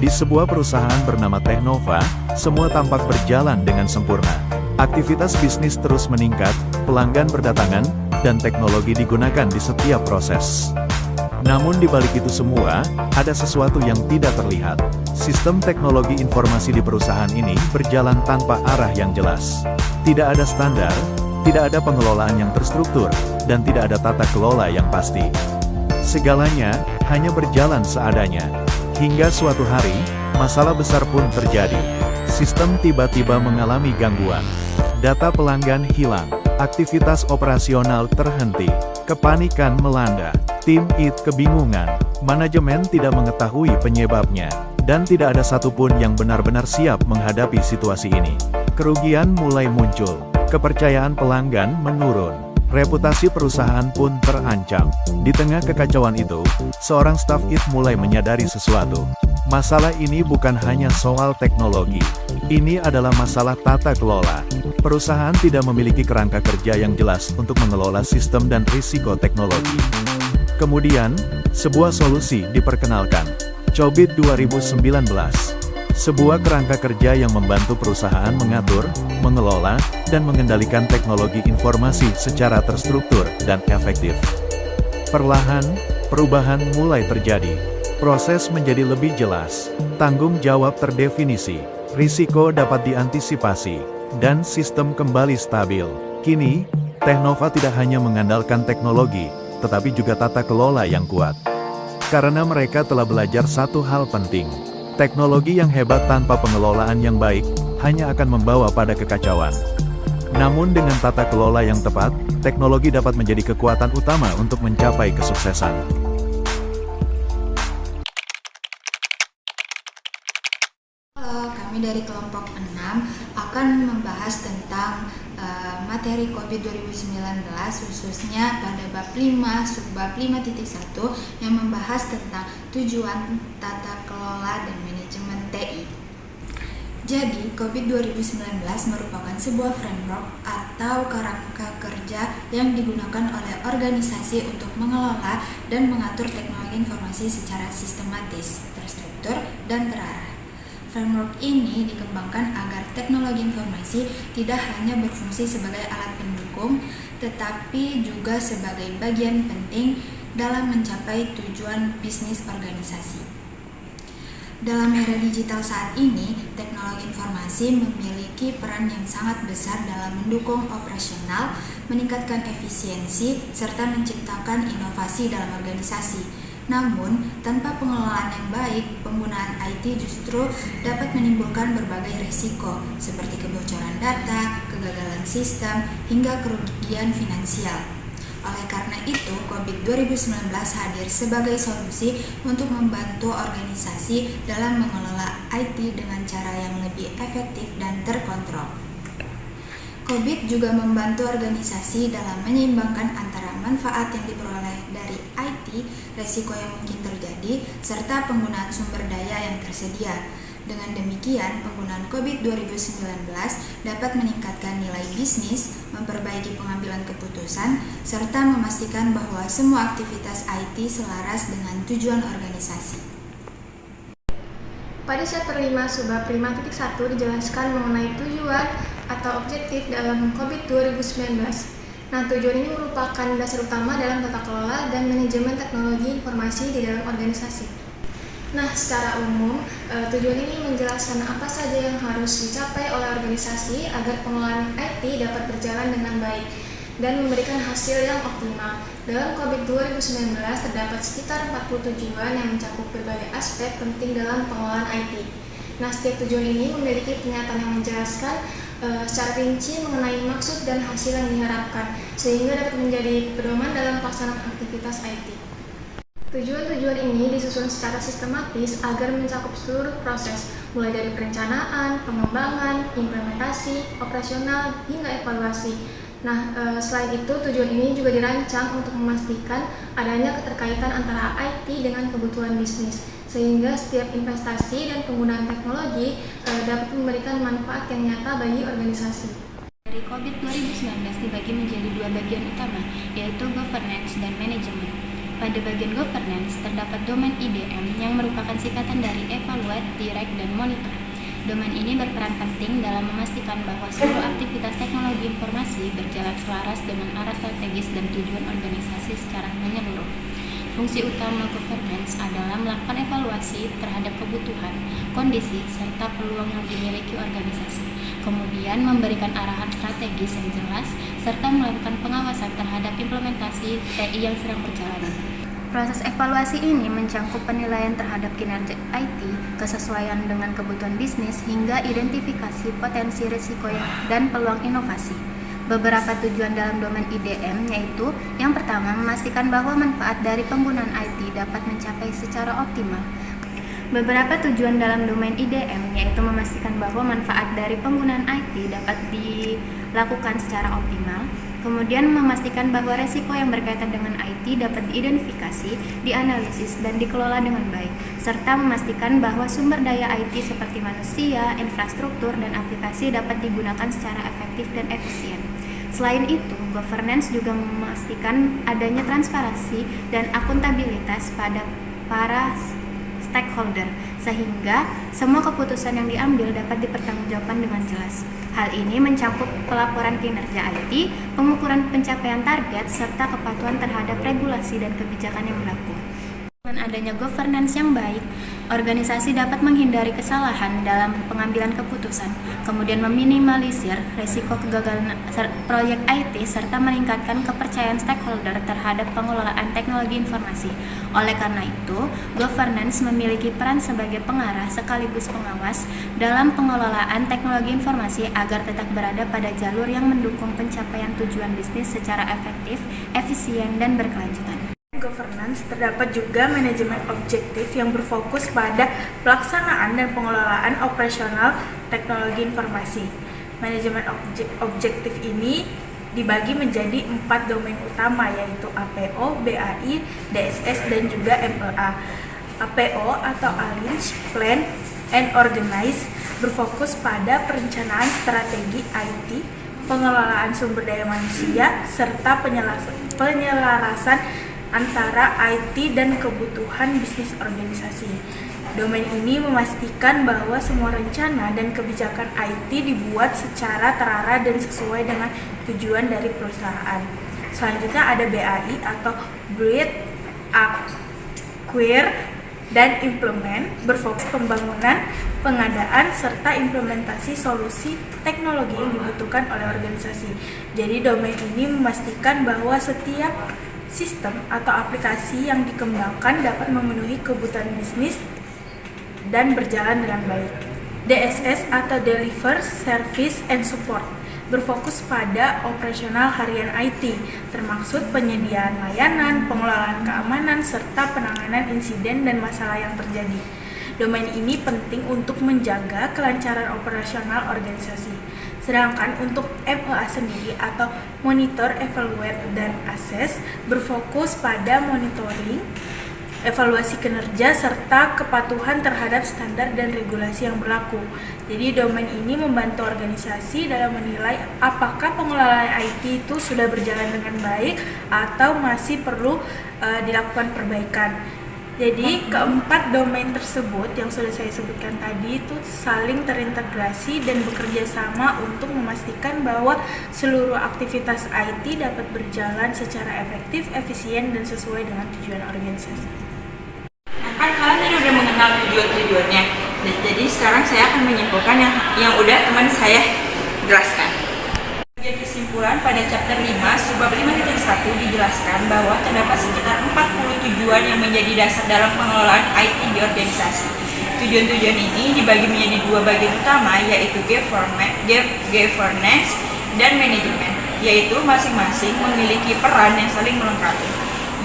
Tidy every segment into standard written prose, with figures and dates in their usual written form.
Di sebuah perusahaan bernama Teknova, semua tampak berjalan dengan sempurna. Aktivitas bisnis terus meningkat, pelanggan berdatangan, dan teknologi digunakan di setiap proses. Namun di balik itu semua, ada sesuatu yang tidak terlihat. Sistem teknologi informasi di perusahaan ini berjalan tanpa arah yang jelas. Tidak ada standar, tidak ada pengelolaan yang terstruktur, dan tidak ada tata kelola yang pasti. Segalanya hanya berjalan seadanya. Hingga suatu hari, masalah besar pun terjadi. Sistem tiba-tiba mengalami gangguan. Data pelanggan hilang, aktivitas operasional terhenti, kepanikan melanda, tim IT kebingungan, manajemen tidak mengetahui penyebabnya, dan tidak ada satupun yang benar-benar siap menghadapi situasi ini. Kerugian mulai muncul, kepercayaan pelanggan menurun, reputasi perusahaan pun terancam. Di tengah kekacauan itu, seorang staf IT mulai menyadari sesuatu. Masalah ini bukan hanya soal teknologi. Ini adalah masalah tata kelola. Perusahaan tidak memiliki kerangka kerja yang jelas untuk mengelola sistem dan risiko teknologi. Kemudian, sebuah solusi diperkenalkan. Cobit 2019. Sebuah kerangka kerja yang membantu perusahaan mengatur, mengelola, dan mengendalikan teknologi informasi secara terstruktur dan efektif. Perlahan, perubahan mulai terjadi. Proses menjadi lebih jelas, tanggung jawab terdefinisi, risiko dapat diantisipasi, dan sistem kembali stabil. Kini, Teknova tidak hanya mengandalkan teknologi, tetapi juga tata kelola yang kuat. Karena mereka telah belajar satu hal penting. Teknologi yang hebat tanpa pengelolaan yang baik, hanya akan membawa pada kekacauan. Namun dengan tata kelola yang tepat, teknologi dapat menjadi kekuatan utama untuk mencapai kesuksesan. Kami dari kelompok 6 akan membahas tentang materi COVID 2019 khususnya pada bab 5 subbab 5.1 yang membahas tentang tujuan tata kelola dan manajemen TI. Jadi, COVID 2019 merupakan sebuah framework atau kerangka kerja yang digunakan oleh organisasi untuk mengelola dan mengatur teknologi informasi secara sistematis, terstruktur, dan terarah. Framework ini dikembangkan agar teknologi informasi tidak hanya berfungsi sebagai alat pendukung, tetapi juga sebagai bagian penting dalam mencapai tujuan bisnis organisasi. Dalam era digital saat ini, teknologi informasi memiliki peran yang sangat besar dalam mendukung operasional, meningkatkan efisiensi, serta menciptakan inovasi dalam organisasi. Namun, tanpa pengelolaan yang baik, penggunaan IT justru dapat menimbulkan berbagai risiko, seperti kebocoran data, kegagalan sistem, hingga kerugian finansial. Oleh karena itu, COVID 2019 hadir sebagai solusi untuk membantu organisasi dalam mengelola IT dengan cara yang lebih efektif dan terkontrol. COVID juga membantu organisasi dalam menyeimbangkan antara manfaat yang diperoleh dari IT, resiko yang mungkin terjadi, serta penggunaan sumber daya yang tersedia. Dengan demikian, penggunaan COVID 2019 dapat meningkatkan nilai bisnis, memperbaiki pengambilan keputusan, serta memastikan bahwa semua aktivitas IT selaras dengan tujuan organisasi. Pada chapter 5 subbab 5.1 dijelaskan mengenai tujuan atau objektif dalam COVID 2019. Nah, tujuan ini merupakan dasar utama dalam tata kelola dan manajemen teknologi informasi di dalam organisasi. Nah, secara umum, tujuan ini menjelaskan apa saja yang harus dicapai oleh organisasi agar pengelolaan IT dapat berjalan dengan baik dan memberikan hasil yang optimal. Dalam COVID 2019 terdapat sekitar 40 tujuan yang mencakup berbagai aspek penting dalam pengelolaan IT. Nah, setiap tujuan ini memiliki pernyataan yang menjelaskan secara rinci mengenai maksud dan hasil yang diharapkan, sehingga dapat menjadi pedoman dalam pelaksanaan aktivitas IT. Tujuan-tujuan ini disusun secara sistematis agar mencakup seluruh proses, mulai dari perencanaan, pengembangan, implementasi, operasional, hingga evaluasi. Nah, selain itu, tujuan ini juga dirancang untuk memastikan adanya keterkaitan antara IT dengan kebutuhan bisnis, sehingga setiap investasi dan penggunaan teknologi dapat memberikan manfaat yang nyata bagi organisasi. Dari COVID 2019 dibagi menjadi dua bagian utama, yaitu governance dan manajemen. Pada bagian governance, terdapat domain IDM yang merupakan singkatan dari evaluate, direct, dan monitor. Domain ini berperan penting dalam memastikan bahwa seluruh aktivitas teknologi informasi berjalan selaras dengan arah strategis dan tujuan organisasi secara menyeluruh. Fungsi utama governance adalah melakukan evaluasi terhadap kebutuhan, kondisi, serta peluang yang dimiliki organisasi. Kemudian memberikan arahan strategis yang jelas, serta melakukan pengawasan terhadap implementasi TI yang sedang berjalan. Proses evaluasi ini mencakup penilaian terhadap kinerja IT, kesesuaian dengan kebutuhan bisnis, hingga identifikasi potensi risiko dan peluang inovasi. Beberapa tujuan dalam domain IDM yaitu yang pertama, memastikan bahwa manfaat dari penggunaan IT dapat mencapai secara optimal. Beberapa tujuan dalam domain IDM yaitu memastikan bahwa manfaat dari penggunaan IT dapat dilakukan secara optimal. Kemudian memastikan bahwa resiko yang berkaitan dengan IT dapat diidentifikasi, dianalisis, dan dikelola dengan baik, serta memastikan bahwa sumber daya IT seperti manusia, infrastruktur, dan aplikasi dapat digunakan secara efektif dan efisien. Selain itu, governance juga memastikan adanya transparansi dan akuntabilitas pada para stakeholder, sehingga semua keputusan yang diambil dapat dipertanggungjawabkan dengan jelas. Hal ini mencakup pelaporan kinerja IT, pengukuran pencapaian target, serta kepatuhan terhadap regulasi dan kebijakan yang berlaku. Dengan adanya governance yang baik, organisasi dapat menghindari kesalahan dalam pengambilan keputusan, kemudian meminimalisir risiko kegagalan proyek IT, serta meningkatkan kepercayaan stakeholder terhadap pengelolaan teknologi informasi. Oleh karena itu, governance memiliki peran sebagai pengarah sekaligus pengawas dalam pengelolaan teknologi informasi agar tetap berada pada jalur yang mendukung pencapaian tujuan bisnis secara efektif, efisien, dan berkelanjutan. Governance terdapat juga manajemen objektif yang berfokus pada pelaksanaan dan pengelolaan operasional teknologi informasi. Manajemen objektif ini dibagi menjadi 4 domain utama, yaitu APO, BAI, DSS, dan juga MEA. APO atau Arrange, Plan, and Organize berfokus pada perencanaan strategi IT, pengelolaan sumber daya manusia, serta penyelarasan antara IT dan kebutuhan bisnis organisasi. Domain ini memastikan bahwa semua rencana dan kebijakan IT dibuat secara terarah dan sesuai dengan tujuan dari perusahaan. Selanjutnya ada BAI atau Build, Acquire, dan Implement, berfokus pembangunan, pengadaan, serta implementasi solusi teknologi yang dibutuhkan oleh organisasi. Jadi domain ini memastikan bahwa setiap sistem atau aplikasi yang dikembangkan dapat memenuhi kebutuhan bisnis dan berjalan dengan baik. DSS atau Deliver Service and Support berfokus pada operasional harian IT, termasuk penyediaan layanan, pengelolaan keamanan, serta penanganan insiden dan masalah yang terjadi. Domain ini penting untuk menjaga kelancaran operasional organisasi. Sedangkan untuk MEA sendiri atau Monitor, Evaluate, dan Assess berfokus pada monitoring, evaluasi kinerja, serta kepatuhan terhadap standar dan regulasi yang berlaku. Jadi domain ini membantu organisasi dalam menilai apakah pengelolaan IT itu sudah berjalan dengan baik atau masih perlu dilakukan perbaikan. Jadi keempat domain tersebut yang sudah saya sebutkan tadi itu saling terintegrasi dan bekerja sama untuk memastikan bahwa seluruh aktivitas IT dapat berjalan secara efektif, efisien, dan sesuai dengan tujuan organisasi. Kan kalian ini udah mengenal tujuan-tujuannya, jadi sekarang saya akan menyimpulkan yang udah teman saya jelaskan. Jadi kesimpulan pada chapter 5, subbab 5.1 dijelaskan bahwa terdapat sekitar 40 tujuan yang menjadi dasar dalam pengelolaan IT di organisasi. Tujuan-tujuan ini dibagi menjadi 2 bagian utama, yaitu governance dan manajemen, yaitu masing-masing memiliki peran yang saling melengkapi.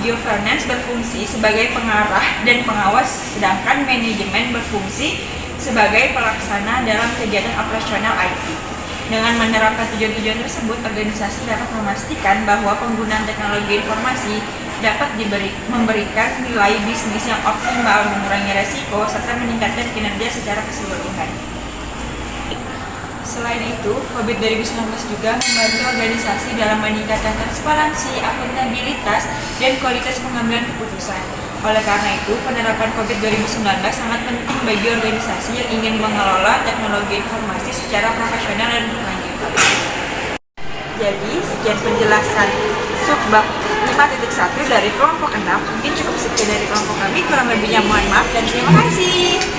Governance berfungsi sebagai pengarah dan pengawas, sedangkan manajemen berfungsi sebagai pelaksana dalam kegiatan operasional IT. Dengan menerapkan tujuan-tujuan tersebut, organisasi dapat memastikan bahwa penggunaan teknologi informasi dapat memberikan nilai bisnis yang optimal, mengurangi resiko, serta meningkatkan kinerja secara keseluruhan. Selain itu, COVID 2019 juga membantu organisasi dalam meningkatkan transparansi, akuntabilitas, dan kualitas pengambilan keputusan. Oleh karena itu, penerapan COVID 2019 sangat penting bagi organisasi yang ingin mengelola teknologi informasi secara profesional dan berkelanjutan. Jadi, sekian penjelasan subbab 5.1 dari kelompok 6. Mungkin cukup sekian dari kelompok kami, kurang lebihnya mohon maaf dan terima kasih.